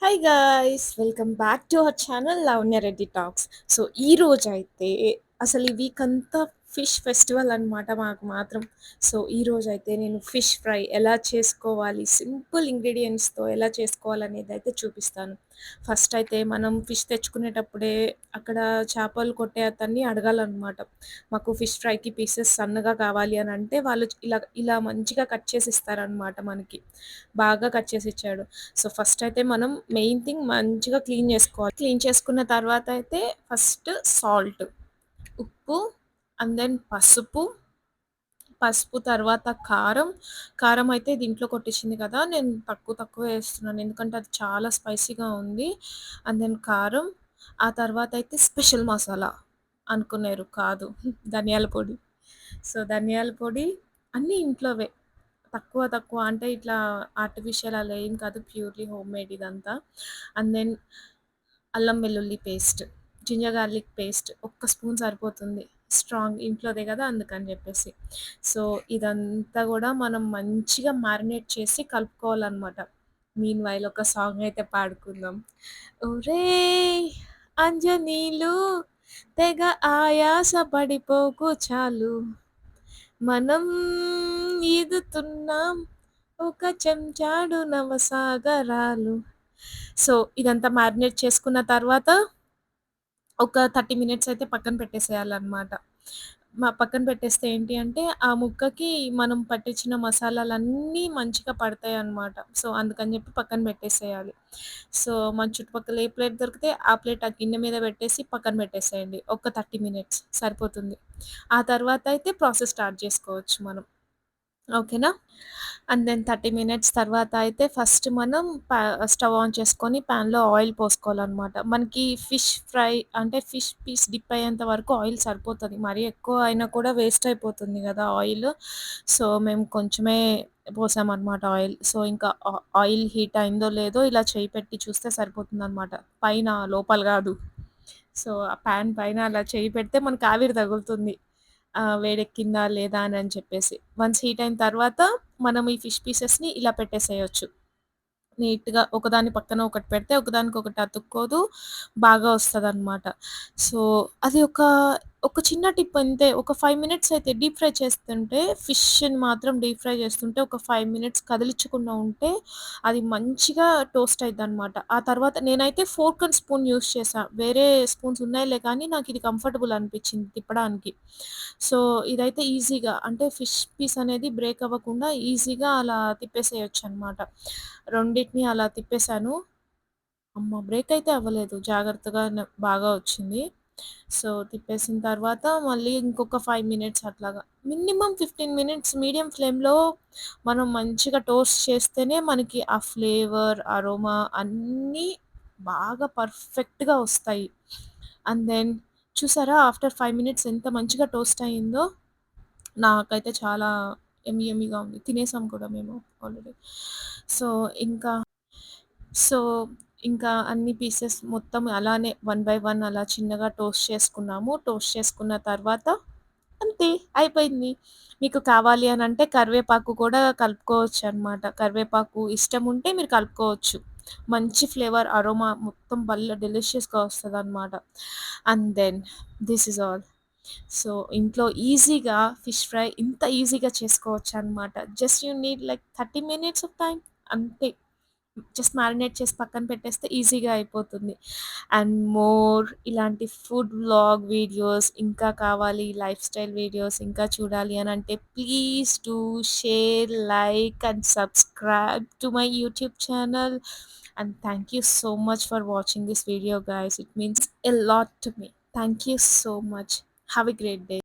Hi guys! Welcome back to our channel 'Lavanya Reddy talks'. So, ఈరోజైతే అసలు ఈ వీక్ అంతా ఫిష్ ఫెస్టివల్ అనమాట మాకు మాత్రం. సో, ఈరోజైతే నేను ఫిష్ ఫ్రై ఎలా చేసుకోవాలి, సింపుల్ ఇంగ్రీడియెంట్స్‌తో ఎలా చేసుకోవాలనేదైతే చూపిస్తాను. ఫస్ట్ అయితే మనం ఫిష్ తెచ్చుకునేటప్పుడే అక్కడ చేపలు కొట్టే అతన్ని అడగాలనమాట. మాకు ఫిష్ ఫ్రైకి పీసెస్ సన్నగా కావాలి అని అంటే వాళ్ళు ఇలా ఇలా మంచిగా కట్ చేసి ఇస్తారనమాట మనకి. బాగా కట్ చేసి ఇచ్చాడు. సో, ఫస్ట్ అయితే మనం మెయిన్ థింగ్ మంచిగా క్లీన్ చేసుకోవాలి. క్లీన్ చేసుకున్న తర్వాత అయితే ఫస్ట్ సాల్ట్, ఉప్పు అండ్ దెన్ పసుపు తర్వాత కారం. కారం అయితే దీంట్లో కొట్టించింది కదా! నేను తక్కువ వేస్తున్నాను. ఎందుకంటే అది చాలా స్పైసీగా ఉంది. అండ్ దెన్ కారం. ఆ తర్వాత అయితే స్పెషల్ మసాలా అనుకున్నారు కాదు. ధనియాల పొడి. సో, ధనియాల పొడి అన్నీ ఇంట్లోవే. తక్కువ అంటే ఇట్లా ఆర్టిఫిషియల్ అలా ఏం కాదు. ప్యూర్‌లీ హోమ్‌మేడ్ ఇదంతా. అండ్ దెన్ అల్లం వెల్లుల్లి పేస్ట్, జింజర్ గార్లిక్ పేస్ట్ ఒక్క స్పూన్ సరిపోతుంది. స్ట్రాంగ్ ఇంట్లోదే గదా! అందుకని జెప్పేసి. సో, ఇదంతా గూడా మనం మంచిగా మ్యారినేట్ చేసి కలుపుకోవాలనమాట. మీన్ వైల్ ఒక సాంగ్ అయితే పాడుకుందాం. ఒరేయ్ అంజనీలు తెగ ఆయాస పడిపోకు చాలు. మనం ఈదుతున్నాం ఒక చెంచాడు నవసాగరాలు. సో, ఇదంతా మ్యారినేట్ చేసుకున్న తర్వాత ఒక 30 మినిట్స్ అయితే పక్కన పెట్టేసేయాలనమాట. పక్కన పెట్టేస్తే ఏంటి అంటే, ఆ ముక్కకి మనం పట్టించిన మసాలాలన్నీ మంచిగా పడతాయనమాట. సో, అందుకని జెప్పి పక్కన పెట్టేసేయాలి. సో, మన చుట్టుపక్కల ఏ ప్లేట్ దొరికితే ఆ ప్లేట్ ఆ గిన్నె మీద పెట్టేసి పక్కన పెట్టేసేయండి. ఒక 30 మినిట్స్ సరిపోతుంది. ఆ తర్వాత అయితే ప్రాసెస్ స్టార్ట్ జేసుకోవచ్చు మనం. ఓకేనా? అండ్ దెన్ 30 మినిట్స్ తర్వాత అయితే ఫస్ట్ మనం స్టవ్ ఆన్ చేసుకొని పాన్‌లో ఆయిల్ పోసుకోవాలనమాట. మనకి ఫిష్ ఫ్రై అంటే ఫిష్ పీస్ డిప్ అయ్యేంత వరకు ఆయిల్ సరిపోతది. మరీ ఎక్కువ అయినా కూడా వేస్ట్ అయిపోతుంది గదా ఆయిలు. సో, మేము కొంచెమే పోసామనమాట ఆయిల్. సో, ఇంకా ఆయిల్ హీట్ అయిందో లేదో ఇలా చెయ్యి పెట్టి చూస్తే సరిపోతుందనమాట. పైన లోపల గాదు. సో, ఆ పాన్ పైన అలా చెయ్యి పెడితే మనకు ఆవిరి తగులుతుంది. వేడెక్కిందా లేదా అని చెప్పేసి. వన్స్ హీట్ అయిన తర్వాత మనం ఈ ఫిష్ పీసెస్‌ని ఇలా పెట్టేసేయొచ్చు. నీట్‌గా ఒకదాని పక్కన ఒకటి పెడితే ఒకదానికొకటి అతుక్కోదు. బాగా వస్తదనమాట. సో, అది ఒక చిన్న టిప్ అంతే. ఒక 5 మినిట్స్ అయితే డీప్ ఫ్రై చేస్తుంటే ఫిష్‌ని మాత్రం డీప్ ఫ్రై చేస్తుంటే ఒక 5 మినిట్స్ కదిలిచ్చకుండా ఉంటే అది మంచిగా టోస్ట్ అయిద్దనమాట. ఆ తర్వాత నేనైతే ఫోర్క్ అండ్ స్పూన్ యూజ్ చేశా. వేరే స్పూన్స్ ఉన్నాయిలే కానీ నాకిది కంఫర్టబుల్ అనిపిచ్చింది తిప్పడానికి. సో, ఇదైతే ఈజీగా అంటే ఫిష్ పీస్ అనేది బ్రేక్ అవ్వకుండా ఈజీగా అలా తిప్పేసేయొచ్చనమాట. రెండిటిని అలా తిప్పేసాను. అమ్మ! బ్రేక్ అయితే అవ్వలేదు. జాగ్రత్తగానే బాగా వచ్చింది. సో, తిప్పేసిన తర్వాత మళ్ళీ ఇంకొక 5 మినిట్స్ అట్లాగా మినిమమ్ 15 మినిట్స్ మీడియం ఫ్లేమ్‌లో మనం మంచిగా టోస్ట్ చేస్తేనే మనకి ఆ ఫ్లేవర్, అరోమా అన్నీ బాగా పర్ఫెక్ట్‌గా వస్తాయి. అండ్ దెన్ చూసారా ఆఫ్టర్ 5 మినిట్స్ ఎంత మంచిగా టోస్ట్ అయిందో. నాకైతే చాలా యమ్మీగా ఉంది. తినేసాం కూడా మేము ఆల్రెడీ. సో, ఇంకా సో, ఇంకా అన్ని పీసెస్ మొత్తం అలానే వన్ బై వన్ అలా చిన్నగా టోస్ట్ చేసుకున్నాము. టోస్ట్ చేసుకున్న తర్వాత అంతే అయిపోయింది. మీకు కావాలి అనంటే కరివేపాకు కూడా కలుపుకోవచ్చనమాట. కరివేపాకు ఇష్టముంటే మీరు కలుపుకోవచ్చు. మంచి ఫ్లేవర్ అరోమా మొత్తం భలే డెలిషియస్‌గా వస్తదనమాట. And then this is all. So, ఇంట్లో ఈజీగా ఫిష్ ఫ్రై ఇంత ఈజీగా చేసుకోవచ్చనమాట. Just you need like 30 minutes of time అంతే. జస్ట్ మ్యారినేట్ చేసి పక్కన పెట్టేస్తే ఈజీగా అయిపోతుంది. అండ్ మోర్ ఇలాంటి ఫుడ్ వ్లాగ్ వీడియోస్ ఇంకా కావాలి, లైఫ్ స్టైల్ వీడియోస్ ఇంకా చూడాలి అనంటే please do share, like and subscribe to my YouTube channel. And thank you so much for watching this video guys. It means a lot to me. Thank you so much. Have a great day.